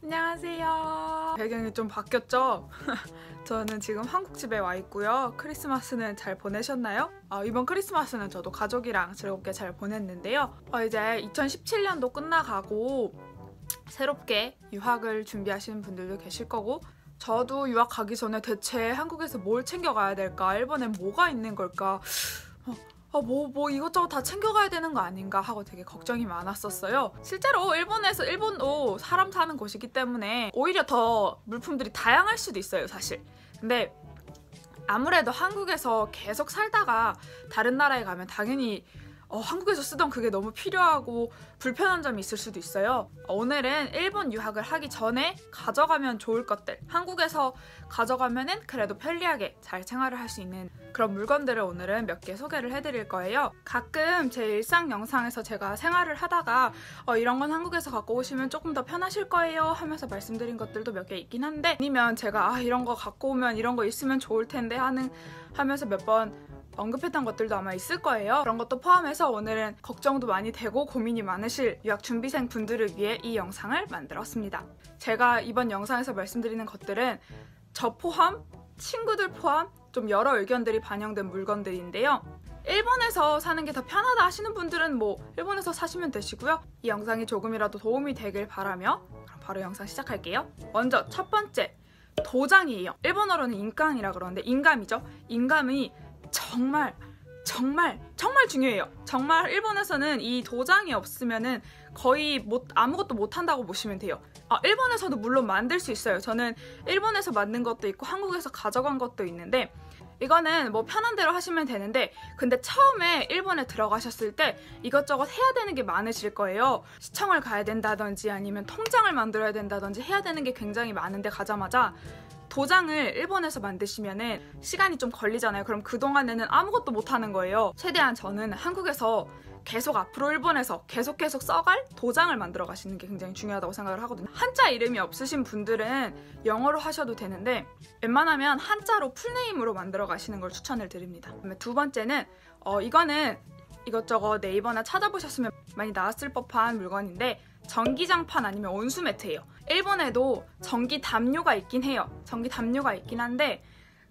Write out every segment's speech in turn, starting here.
안녕하세요. 배경이 좀 바뀌었죠? 저는 지금 한국집에 와 있고요. 크리스마스는 잘 보내셨나요? 이번 크리스마스는 저도 가족이랑 즐겁게 잘 보냈는데요. 이제 2017년도 끝나가고 새롭게 유학을 준비하시는 분들도 계실 거고, 저도 유학 가기 전에 대체 한국에서 뭘 챙겨가야 될까? 일본엔 뭐가 있는 걸까? 뭐 이것저것 다 챙겨가야 되는 거 아닌가 하고 되게 걱정이 많았었어요. 실제로 일본도 사람 사는 곳이기 때문에 오히려 더 물품들이 다양할 수도 있어요, 사실. 근데 아무래도 한국에서 계속 살다가 다른 나라에 가면 당연히 한국에서 쓰던 그게 너무 필요하고 불편한 점이 있을 수도 있어요. 오늘은 일본 유학을 하기 전에 가져가면 좋을 것들, 한국에서 가져가면은 그래도 편리하게 잘 생활을 할 수 있는 그런 물건들을 오늘은 몇 개 소개를 해드릴 거예요. 가끔 제 일상 영상에서 제가 생활을 하다가 이런 건 한국에서 갖고 오시면 조금 더 편하실 거예요 하면서 말씀드린 것들도 몇 개 있긴 한데, 아니면 제가 이런 거 갖고 오면 이런 거 있으면 좋을 텐데 하면서 몇 번 언급했던 것들도 아마 있을 거예요. 그런 것도 포함해서 오늘은 걱정도 많이 되고 고민이 많으실 유학 준비생 분들을 위해 이 영상을 만들었습니다. 제가 이번 영상에서 말씀드리는 것들은 저 포함, 친구들 포함 좀 여러 의견들이 반영된 물건들인데요. 일본에서 사는 게 더 편하다 하시는 분들은 일본에서 사시면 되시고요. 이 영상이 조금이라도 도움이 되길 바라며 그럼 바로 영상 시작할게요. 먼저 첫 번째, 도장이에요. 일본어로는 인감이라 그러는데 인감이죠. 인감이 정말 중요해요. 정말 일본에서는 이 도장이 없으면은 거의 아무것도 못한다고 보시면 돼요. 일본에서도 물론 만들 수 있어요. 저는 일본에서 만든 것도 있고 한국에서 가져간 것도 있는데, 이거는 편한 대로 하시면 되는데, 근데 처음에 일본에 들어가셨을 때 이것저것 해야 되는 게 많으실 거예요. 시청을 가야 된다든지 아니면 통장을 만들어야 된다든지 해야 되는 게 굉장히 많은데, 가자마자 도장을 일본에서 만드시면은 시간이 좀 걸리잖아요. 그럼 그동안에는 아무것도 못하는 거예요. 최대한 저는 한국에서 계속 앞으로 일본에서 계속 써갈 도장을 만들어 가시는 게 굉장히 중요하다고 생각을 하거든요. 한자 이름이 없으신 분들은 영어로 하셔도 되는데, 웬만하면 한자로 풀네임으로 만들어 가시는 걸 추천을 드립니다. 그다음에 두 번째는 이거는 이것저것 네이버나 찾아보셨으면 많이 나왔을 법한 물건인데, 전기장판 아니면 온수 매트예요. 일본에도 전기 담요가 있긴 해요. 전기 담요가 있긴 한데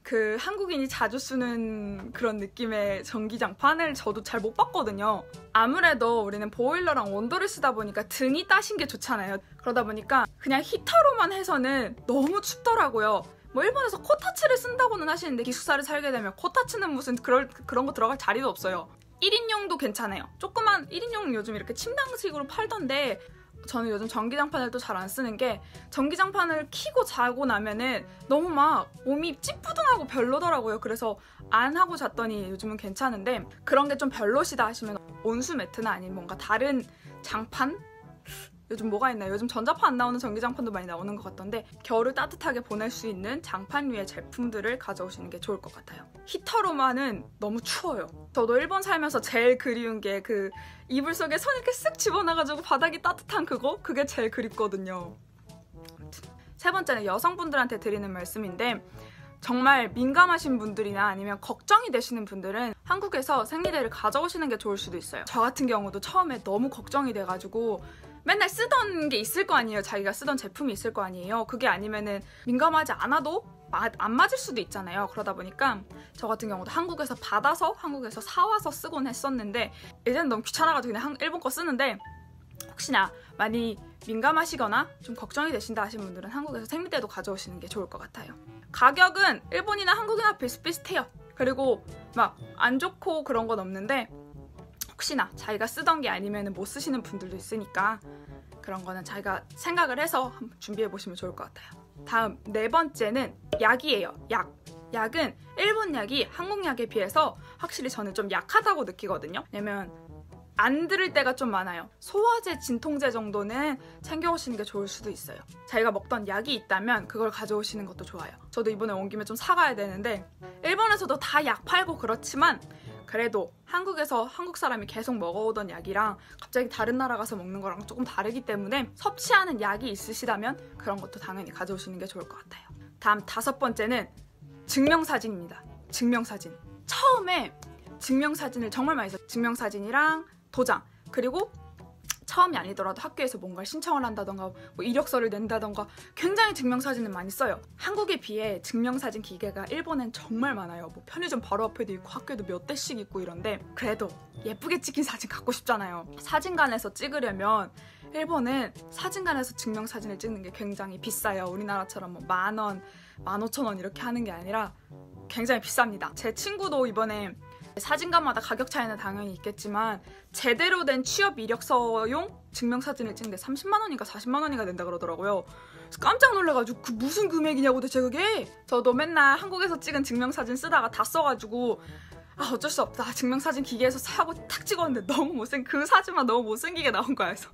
그 한국인이 자주 쓰는 그런 느낌의 전기장판을 저도 잘 못 봤거든요. 아무래도 우리는 보일러랑 온도를 쓰다 보니까 등이 따신 게 좋잖아요. 그러다 보니까 그냥 히터로만 해서는 너무 춥더라고요. 일본에서 코타츠를 쓴다고는 하시는데, 기숙사를 살게 되면 코타츠는 무슨 그런 거 들어갈 자리도 없어요. 1인용도 괜찮아요. 조그만 1인용 요즘 이렇게 침낭식으로 팔던데, 저는 요즘 전기장판을 또 잘 안 쓰는 게, 전기장판을 켜고 자고 나면은 너무 몸이 찌뿌둥하고 별로더라고요. 그래서 안 하고 잤더니 요즘은 괜찮은데, 그런 게 좀 별로시다 하시면 온수 매트나 아니면 뭔가 다른 장판? 요즘 뭐가 있나요? 요즘 전자파 안 나오는 전기장판도 많이 나오는 것 같던데, 겨울을 따뜻하게 보낼 수 있는 장판류의 제품들을 가져오시는 게 좋을 것 같아요. 히터로만은 너무 추워요. 저도 일본 살면서 제일 그리운 게 그 이불 속에 손 이렇게 쓱 집어넣어가지고 바닥이 따뜻한 그게 제일 그립거든요. 세 번째는 여성분들한테 드리는 말씀인데, 정말 민감하신 분들이나 아니면 걱정이 되시는 분들은 한국에서 생리대를 가져오시는 게 좋을 수도 있어요. 저 같은 경우도 처음에 너무 걱정이 돼가지고 맨날 쓰던 게 있을 거 아니에요. 자기가 쓰던 제품이 있을 거 아니에요. 그게 아니면은 민감하지 않아도 안 맞을 수도 있잖아요. 그러다 보니까 저 같은 경우도 한국에서 받아서 한국에서 사와서 쓰곤 했었는데, 이제는 너무 귀찮아가지고 그냥 일본 거 쓰는데, 혹시나 많이 민감하시거나 좀 걱정이 되신다 하신 분들은 한국에서 생리대도 가져오시는 게 좋을 것 같아요. 가격은 일본이나 한국이나 비슷비슷해요. 그리고 안 좋고 그런 건 없는데, 혹시나 자기가 쓰던 게 아니면 못 쓰시는 분들도 있으니까 그런 거는 자기가 생각을 해서 한번 준비해 보시면 좋을 것 같아요. 다음 네 번째는 약이에요. 약은 일본 약이 한국 약에 비해서 확실히 저는 좀 약하다고 느끼거든요. 왜냐면 안 들을 때가 좀 많아요. 소화제, 진통제 정도는 챙겨오시는 게 좋을 수도 있어요. 자기가 먹던 약이 있다면 그걸 가져오시는 것도 좋아요. 저도 이번에 온 김에 좀 사가야 되는데, 일본에서도 다 약 팔고 그렇지만 그래도 한국에서 한국 사람이 계속 먹어오던 약이랑 갑자기 다른 나라 가서 먹는 거랑 조금 다르기 때문에 섭취하는 약이 있으시다면 그런 것도 당연히 가져오시는 게 좋을 것 같아요. 다음 다섯 번째는 증명사진입니다. 증명사진. 처음에 증명사진을 정말 많이 써요. 증명사진이랑 도장, 그리고 처음이 아니더라도 학교에서 뭔가를 신청을 한다던가 뭐 이력서를 낸다던가 굉장히 증명사진을 많이 써요. 한국에 비해 증명사진 기계가 일본엔 정말 많아요. 뭐 편의점 바로 앞에도 있고 학교에도 몇 대씩 있고 이런데 그래도 예쁘게 찍힌 사진 갖고 싶잖아요. 사진관에서 찍으려면 일본은 사진관에서 증명사진을 찍는 게 굉장히 비싸요. 우리나라처럼 뭐 10,000원, 15,000원 이렇게 하는 게 아니라 굉장히 비쌉니다. 제 친구도 이번에 사진관마다 가격 차이는 당연히 있겠지만 제대로 된 취업 이력서용 증명사진을 찍는데 30만 원인가 40만 원인가 낸다 그러더라고요. 그래서 깜짝 놀라가지고 그 무슨 금액이냐고 대체 그게. 저도 맨날 한국에서 찍은 증명사진 쓰다가 다 써가지고 어쩔 수 없다. 증명사진 기계에서 사고 탁 찍었는데 그 사진만 너무 못생기게 나온 거야. 그래서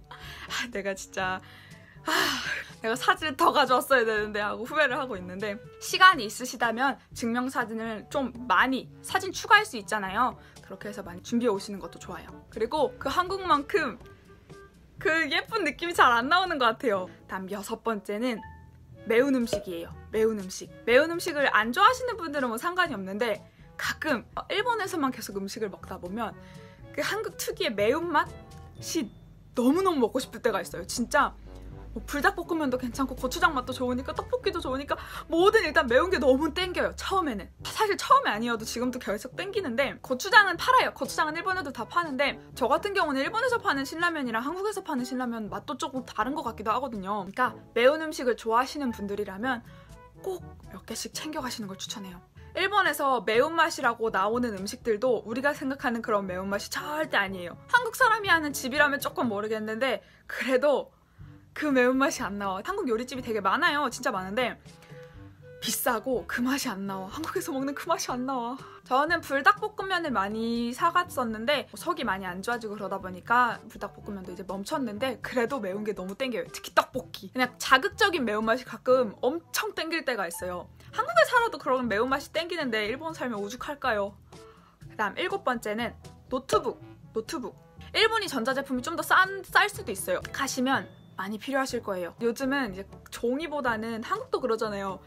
내가 진짜 내가 사진을 더 가져왔어야 되는데 하고 후회를 하고 있는데, 시간이 있으시다면 증명사진을 좀 많이 사진 추가할 수 있잖아요. 그렇게 해서 많이 준비해 오시는 것도 좋아요. 그리고 그 한국만큼 그 예쁜 느낌이 잘 안 나오는 것 같아요. 다음 6번째는 매운 음식이에요. 매운 음식. 매운 음식을 안 좋아하시는 분들은 뭐 상관이 없는데 가끔 일본에서만 계속 음식을 먹다 보면 그 한국 특유의 매운맛이 너무너무 먹고 싶을 때가 있어요. 진짜 뭐 불닭볶음면도 괜찮고 고추장 맛도 좋으니까 떡볶이도 좋으니까 뭐든 일단 매운 게 너무 땡겨요. 처음에는. 사실 처음에 아니어도 지금도 계속 땡기는데 고추장은 팔아요. 고추장은 일본에도 다 파는데 저 같은 경우는 일본에서 파는 신라면이랑 한국에서 파는 신라면 맛도 조금 다른 것 같기도 하거든요. 그러니까 매운 음식을 좋아하시는 분들이라면 꼭 몇 개씩 챙겨가시는 걸 추천해요. 일본에서 매운맛이라고 나오는 음식들도 우리가 생각하는 그런 매운맛이 절대 아니에요. 한국 사람이 하는 집이라면 조금 모르겠는데 그래도 그 매운맛이 안 나와. 한국 요리집이 되게 많아요. 진짜 많은데 비싸고 그 맛이 안 나와. 한국에서 먹는 그 맛이 안 나와. 저는 불닭볶음면을 많이 사갔었는데 속이 많이 안 좋아지고 그러다 보니까 불닭볶음면도 이제 멈췄는데 그래도 매운 게 너무 땡겨요. 특히 떡볶이. 그냥 자극적인 매운맛이 가끔 엄청 땡길 때가 있어요. 한국에 살아도 그런 매운맛이 땡기는데 일본 살면 오죽할까요? 그다음 7번째는 노트북. 일본이 전자제품이 좀 더 쌀 수도 있어요. 가시면 많이 필요하실 거예요. 요즘은 이제 종이보다는 한국도 그러잖아요.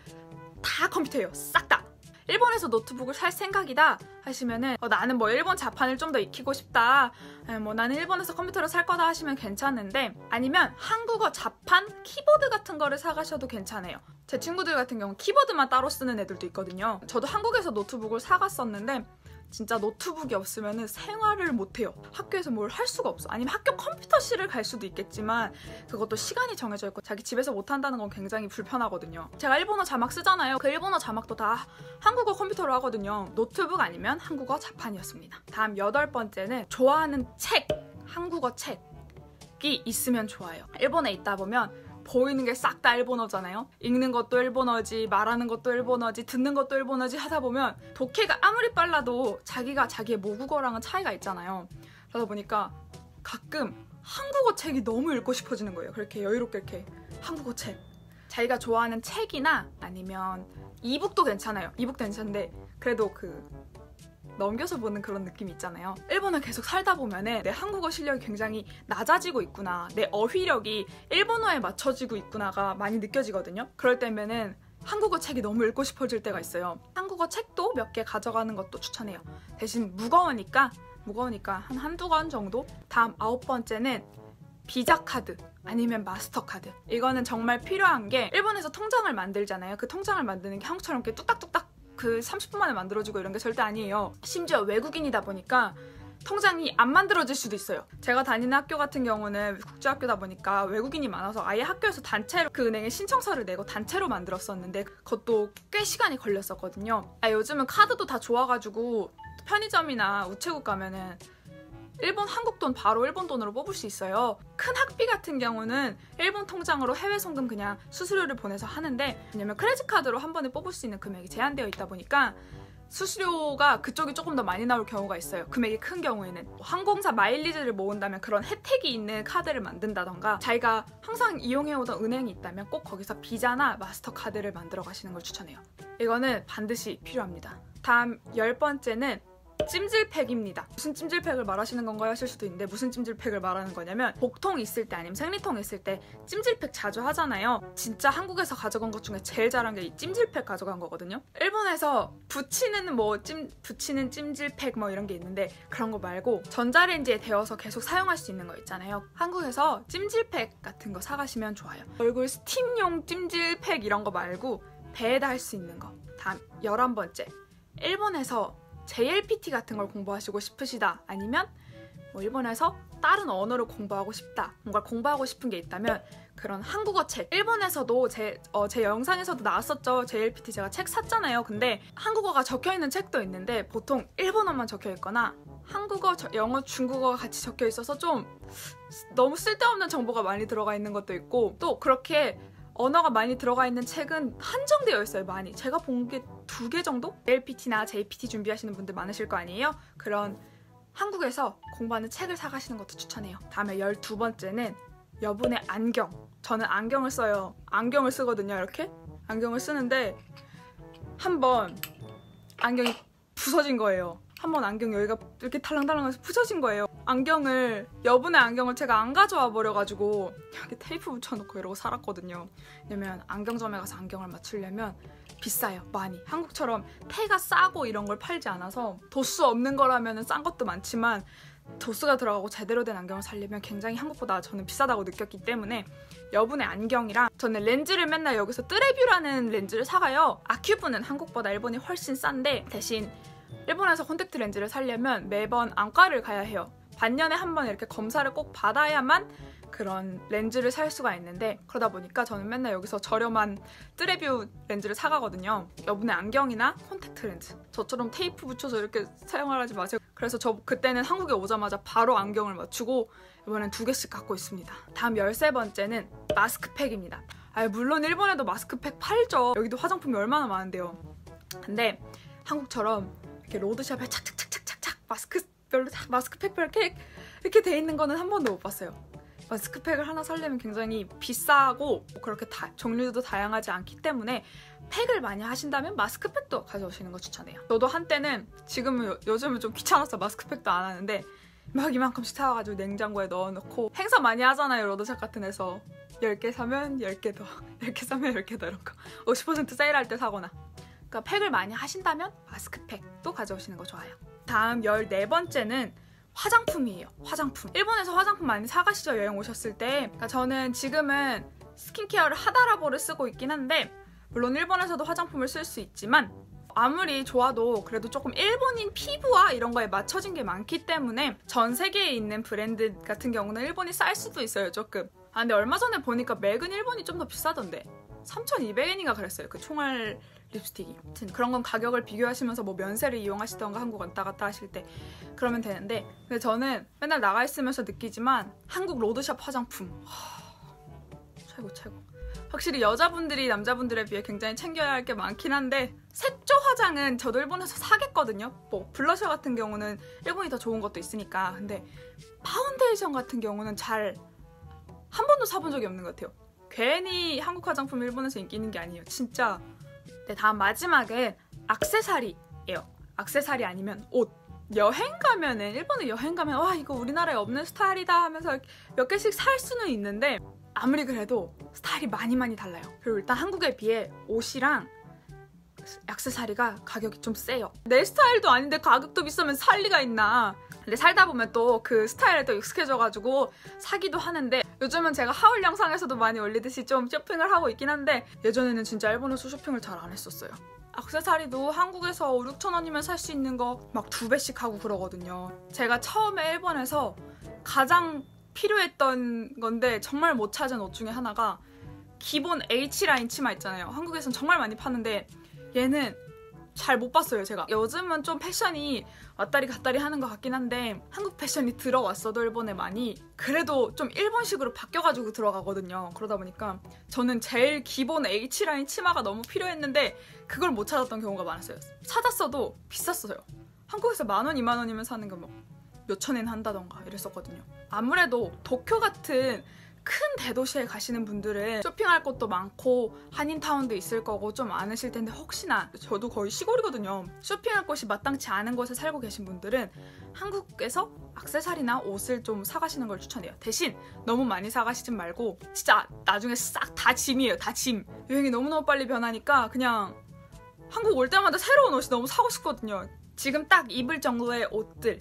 다 컴퓨터예요. 싹 다. 일본에서 노트북을 살 생각이다 하시면은 나는 뭐 일본 자판을 좀 더 익히고 싶다. 뭐 나는 일본에서 컴퓨터를 살 거다 하시면 괜찮은데, 아니면 한국어 자판 키보드 같은 거를 사가셔도 괜찮아요. 제 친구들 같은 경우 키보드만 따로 쓰는 애들도 있거든요. 저도 한국에서 노트북을 사갔었는데 진짜 노트북이 없으면 생활을 못해요. 학교에서 뭘 할 수가 없어. 아니면 학교 컴퓨터실을 갈 수도 있겠지만 그것도 시간이 정해져 있고 자기 집에서 못한다는 건 굉장히 불편하거든요. 제가 일본어 자막 쓰잖아요. 그 일본어 자막도 다 한국어 컴퓨터로 하거든요. 노트북 아니면 한국어 자판이었습니다. 다음 8번째는 좋아하는 책, 한국어 책이 있으면 좋아요. 일본에 있다 보면 보이는 게 싹 다 일본어잖아요. 읽는 것도 일본어지, 말하는 것도 일본어지, 듣는 것도 일본어지 하다 보면 독해가 아무리 빨라도 자기가 자기의 모국어랑은 차이가 있잖아요. 그러다 보니까 가끔 한국어 책이 너무 읽고 싶어지는 거예요. 그렇게 여유롭게 이렇게 한국어 책. 자기가 좋아하는 책이나 아니면 이북도 괜찮아요. 이북도 괜찮은데 그래도 넘겨서 보는 그런 느낌이 있잖아요. 일본을 계속 살다 보면은 내 한국어 실력이 굉장히 낮아지고 있구나, 내 어휘력이 일본어에 맞춰지고 있구나가 많이 느껴지거든요. 그럴 때면은 한국어 책이 너무 읽고 싶어질 때가 있어요. 한국어 책도 몇 개 가져가는 것도 추천해요. 대신 무거우니까 한두 권 정도? 다음 9번째는 비자 카드 아니면 마스터카드. 이거는 정말 필요한 게, 일본에서 통장을 만들잖아요. 그 통장을 만드는 게 한국처럼 이렇게 뚝딱뚝딱 30분 만에 만들어지고 이런 게 절대 아니에요. 심지어 외국인이다 보니까 통장이 안 만들어질 수도 있어요. 제가 다니는 학교 같은 경우는 국제학교다 보니까 외국인이 많아서 아예 학교에서 단체로 그 은행에 신청서를 내고 단체로 만들었었는데 그것도 꽤 시간이 걸렸었거든요. 요즘은 카드도 다 좋아가지고 편의점이나 우체국 가면은 한국 돈 바로 일본 돈으로 뽑을 수 있어요. 큰 학비 같은 경우는 일본 통장으로 해외 송금 그냥 수수료를 보내서 하는데, 왜냐면 크레딧 카드로 한 번에 뽑을 수 있는 금액이 제한되어 있다 보니까 수수료가 그쪽이 조금 더 많이 나올 경우가 있어요. 금액이 큰 경우에는. 항공사 마일리지를 모은다면 그런 혜택이 있는 카드를 만든다던가, 자기가 항상 이용해오던 은행이 있다면 꼭 거기서 비자나 마스터카드를 만들어 가시는 걸 추천해요. 이거는 반드시 필요합니다. 다음 10번째는 찜질팩입니다. 무슨 찜질팩을 말하시는 건가요? 하실 수도 있는데 무슨 찜질팩을 말하는 거냐면 복통 있을 때 아니면 생리통 있을 때 찜질팩 자주 하잖아요. 진짜 한국에서 가져간 것 중에 제일 잘한 게 이 찜질팩 가져간 거거든요. 일본에서 붙이는 찜질팩 뭐 이런 게 있는데 그런 거 말고 전자레인지에 데워서 계속 사용할 수 있는 거 있잖아요. 한국에서 찜질팩 같은 거 사가시면 좋아요. 얼굴 스팀용 찜질팩 이런 거 말고 배에다 할 수 있는 거. 다음 11번째. 일본에서 JLPT 같은 걸 공부하시고 싶으시다. 아니면 뭐 일본에서 다른 언어를 공부하고 싶다. 뭔가 공부하고 싶은 게 있다면 그런 한국어 책. 일본에서도 제 영상에서도 나왔었죠. JLPT 제가 책 샀잖아요. 근데 한국어가 적혀있는 책도 있는데 보통 일본어만 적혀있거나 한국어, 영어, 중국어가 같이 적혀 있어서 좀 너무 쓸데없는 정보가 많이 들어가 있는 것도 있고 또 그렇게 언어가 많이 들어가 있는 책은 한정되어 있어요. 많이. 제가 본 게 2개 정도? LPT나 JPT 준비하시는 분들 많으실 거 아니에요? 그런 한국에서 공부하는 책을 사가시는 것도 추천해요. 다음에 12번째는 여분의 안경. 저는 안경을 써요. 안경을 쓰거든요. 이렇게 안경을 쓰는데 한번 안경이 부서진 거예요. 한번 안경 여기가 이렇게 탈랑탈랑해서 부서진 거예요. 여분의 안경을 제가 안 가져와 버려가지고 여기 테이프 붙여놓고 이러고 살았거든요. 왜냐면 안경점에 가서 안경을 맞추려면 비싸요. 많이. 한국처럼 테가 싸고 이런 걸 팔지 않아서 도수 없는 거라면 싼 것도 많지만 도수가 들어가고 제대로 된 안경을 사려면 굉장히 한국보다 저는 비싸다고 느꼈기 때문에 여분의 안경이랑 저는 렌즈를 맨날 여기서 뜨레뷰라는 렌즈를 사가요. 아큐브는 한국보다 일본이 훨씬 싼데 대신 일본에서 콘택트 렌즈를 사려면 매번 안과를 가야 해요. 반년에 한 번 이렇게 검사를 꼭 받아야만 그런 렌즈를 살 수가 있는데 그러다 보니까 저는 맨날 여기서 저렴한 뜨레뷰 렌즈를 사가거든요. 여분의 안경이나 콘택트 렌즈. 저처럼 테이프 붙여서 이렇게 사용하지 마세요. 그래서 저 그때는 한국에 오자마자 바로 안경을 맞추고 이번엔 2개씩 갖고 있습니다. 다음 13번째는 마스크팩입니다. 물론 일본에도 마스크팩 팔죠. 여기도 화장품이 얼마나 많은데요. 근데 한국처럼 이렇게 로드샵에 착착착착착 마스크팩별 이렇게 돼 있는 거는 한 번도 못 봤어요. 마스크팩을 하나 사려면 굉장히 비싸고 그렇게 종류도 다양하지 않기 때문에 팩을 많이 하신다면 마스크팩도 가져오시는 거 추천해요. 저도 한때는 요즘은 좀 귀찮아서 마스크팩도 안 하는데 막 이만큼씩 사와가지고 냉장고에 넣어놓고 행사 많이 하잖아요. 로드샵 같은 데서 10개 사면 10개 더 10개 사면 10개 더 이런 거 50% 세일할 때 사거나 그러니까 팩을 많이 하신다면 마스크팩도 가져오시는 거 좋아요. 다음 14번째는 화장품이에요. 화장품. 일본에서 화장품 많이 사가시죠? 여행 오셨을 때. 그러니까 저는 지금은 스킨케어를 하다라보를 쓰고 있긴 한데 물론 일본에서도 화장품을 쓸 수 있지만 아무리 좋아도 그래도 조금 일본인 피부와 이런 거에 맞춰진 게 많기 때문에 전 세계에 있는 브랜드 같은 경우는 일본이 쌀 수도 있어요. 조금. 근데 얼마 전에 보니까 맥은 일본이 좀 더 비싸던데 3,200엔인가 그랬어요. 그 총알 립스틱이. 아무튼 그런 건 가격을 비교하시면서 뭐 면세를 이용하시던가 한국 왔다 갔다 하실 때 그러면 되는데 근데 저는 맨날 나가 있으면서 느끼지만 한국 로드샵 화장품 최고. 확실히 여자분들이 남자분들에 비해 굉장히 챙겨야 할 게 많긴 한데 색조 화장은 저도 일본에서 사겠거든요. 뭐 블러셔 같은 경우는 일본이 더 좋은 것도 있으니까. 근데 파운데이션 같은 경우는 한 번도 사본 적이 없는 것 같아요. 괜히 한국 화장품 일본에서 인기 있는 게 아니에요. 진짜. 네, 다음 마지막은 액세서리예요. 액세서리 아니면 옷. 일본에 여행 가면 와 이거 우리나라에 없는 스타일이다 하면서 몇 개씩 살 수는 있는데 아무리 그래도 스타일이 많이 달라요. 그리고 일단 한국에 비해 옷이랑 액세서리가 가격이 좀 세요. 내 스타일도 아닌데 가격도 비싸면 살 리가 있나. 근데 살다 보면 또 그 스타일에 또 익숙해져가지고 사기도 하는데 요즘은 제가 하울 영상에서도 많이 올리듯이 좀 쇼핑을 하고 있긴 한데 예전에는 진짜 일본에서 쇼핑을 잘 안 했었어요. 액세서리도 한국에서 5, 6천 원이면 살 수 있는 거 막 2배씩 하고 그러거든요. 제가 처음에 일본에서 가장 필요했던 건데 정말 못 찾은 옷 중에 하나가 기본 H라인 치마 있잖아요. 한국에선 정말 많이 파는데 얘는 잘 못 봤어요. 제가 요즘은 좀 패션이 왔다리 갔다리 하는 것 같긴 한데 한국 패션이 들어왔어도 일본에 많이 그래도 좀 일본식으로 바뀌어가지고 들어가거든요. 그러다 보니까 저는 제일 기본 H라인 치마가 너무 필요했는데 그걸 못 찾았던 경우가 많았어요. 찾았어도 비쌌어요. 한국에서 10,000원, 20,000원이면 사는 거 뭐 몇천엔 한다던가 이랬었거든요. 아무래도 도쿄 같은 큰 대도시에 가시는 분들은 쇼핑할 곳도 많고 한인타운도 있을 거고 좀 많으실 텐데, 혹시나 저도 거의 시골이거든요. 쇼핑할 곳이 마땅치 않은 곳에 살고 계신 분들은 한국에서 액세서리나 옷을 좀 사가시는 걸 추천해요. 대신 너무 많이 사가시진 말고 진짜 나중에 싹 다 짐이에요. 다 짐. 유행이 너무너무 빨리 변하니까 그냥 한국 올 때마다 새로운 옷이 너무 사고 싶거든요. 지금 딱 입을 정도의 옷들.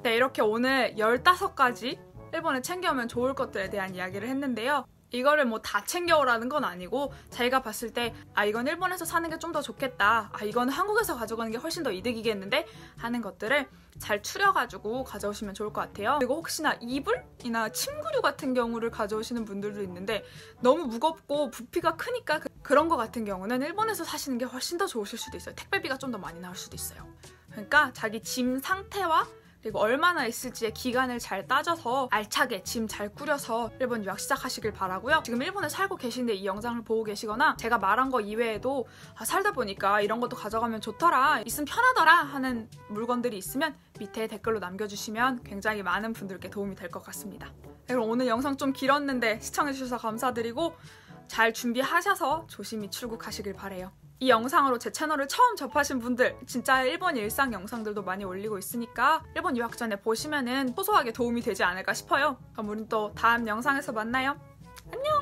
네, 이렇게 오늘 15가지 일본에 챙겨오면 좋을 것들에 대한 이야기를 했는데요. 이거를 뭐 다 챙겨오라는 건 아니고, 자기가 봤을 때 이건 일본에서 사는 게 좀 더 좋겠다, 이건 한국에서 가져가는 게 훨씬 더 이득이겠는데 하는 것들을 잘 추려가지고 가져오시면 좋을 것 같아요. 그리고 혹시나 이불이나 침구류 같은 경우를 가져오시는 분들도 있는데 너무 무겁고 부피가 크니까 그런 거 같은 경우는 일본에서 사시는 게 훨씬 더 좋으실 수도 있어요. 택배비가 좀 더 많이 나올 수도 있어요. 그러니까 자기 짐 상태와 그리고 얼마나 있을지의 기간을 잘 따져서 알차게 짐 잘 꾸려서 일본 유학 시작하시길 바라고요. 지금 일본에 살고 계신데 이 영상을 보고 계시거나 제가 말한 거 이외에도 살다 보니까 이런 것도 가져가면 좋더라, 있으면 편하더라 하는 물건들이 있으면 밑에 댓글로 남겨주시면 굉장히 많은 분들께 도움이 될 것 같습니다. 그럼 오늘 영상 좀 길었는데 시청해주셔서 감사드리고 잘 준비하셔서 조심히 출국하시길 바래요. 이 영상으로 제 채널을 처음 접하신 분들, 진짜 일본 일상 영상들도 많이 올리고 있으니까 일본 유학 전에 보시면은 소소하게 도움이 되지 않을까 싶어요. 그럼 우린 또 다음 영상에서 만나요. 안녕!